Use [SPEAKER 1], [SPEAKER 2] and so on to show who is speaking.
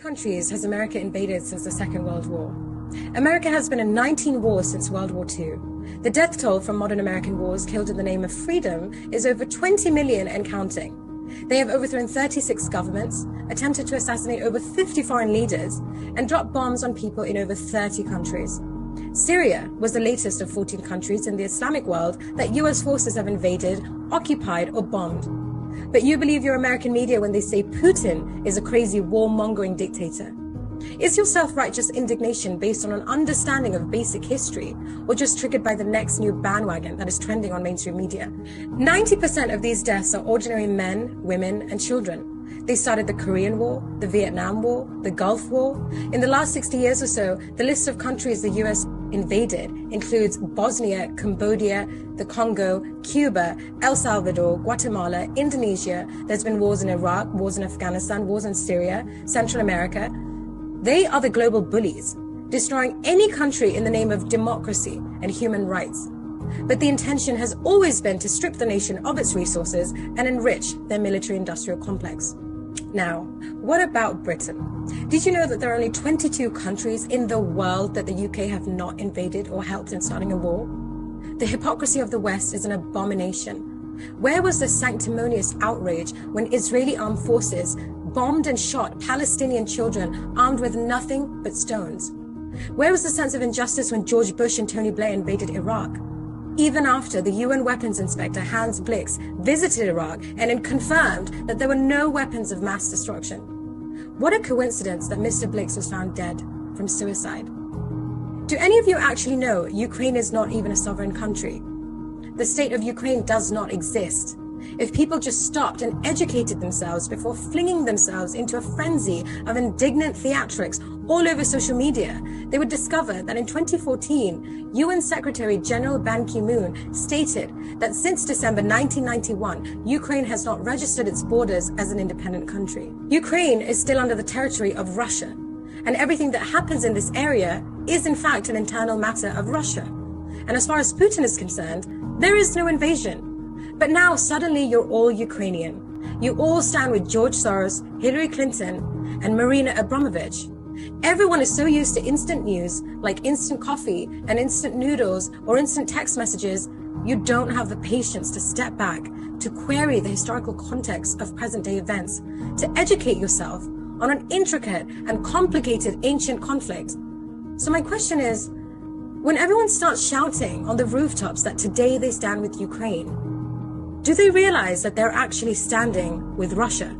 [SPEAKER 1] countries has America invaded since the Second World War? America has been in 19 wars since World War II. The death toll from modern American wars killed in the name of freedom is over 20 million and counting. They have overthrown 36 governments, attempted to assassinate over 50 foreign leaders, and dropped bombs on people in over 30 countries. Syria was the latest of 14 countries in the Islamic world that US forces have invaded, occupied, or bombed. But you believe your American media when they say Putin is a crazy warmongering dictator. Is your self-righteous indignation based on an understanding of basic history, or just triggered by the next new bandwagon that is trending on mainstream media? 90% of these deaths are ordinary men, women, and children. They started the Korean War, the Vietnam War, the Gulf War. In the last 60 years or so, the list of countries the US invaded includes Bosnia, Cambodia, the Congo, Cuba, El Salvador, Guatemala, Indonesia. There's been wars in Iraq, wars in Afghanistan, wars in Syria, Central America. They are the global bullies, destroying any country in the name of democracy and human rights. But the intention has always been to strip the nation of its resources and enrich their military-industrial complex. Now, what about Britain? Did you know that there are only 22 countries in the world that the UK have not invaded or helped in starting a war? The hypocrisy of the West is an abomination. Where was the sanctimonious outrage when Israeli armed forces bombed and shot Palestinian children armed with nothing but stones? Where was the sense of injustice when George Bush and Tony Blair invaded Iraq? Even after the UN weapons inspector Hans Blix visited Iraq and confirmed that there were no weapons of mass destruction. What a coincidence that Mr. Blix was found dead from suicide. Do any of you actually know Ukraine is not even a sovereign country? The state of Ukraine does not exist. If people just stopped and educated themselves before flinging themselves into a frenzy of indignant theatrics all over social media, they would discover that in 2014, UN Secretary General Ban Ki-moon stated that since December 1991, Ukraine has not registered its borders as an independent country. Ukraine is still under the territory of Russia, and everything that happens in this area is in fact an internal matter of Russia. And as far as Putin is concerned, there is no invasion. But now suddenly you're all Ukrainian. You all stand with George Soros, Hillary Clinton, and Marina Abramovich. Everyone is so used to instant news, like instant coffee and instant noodles or instant text messages, you don't have the patience to step back, to query the historical context of present-day events, to educate yourself on an intricate and complicated ancient conflict. So my question is, when everyone starts shouting on the rooftops that today they stand with Ukraine, do they realize that they're actually standing with Russia?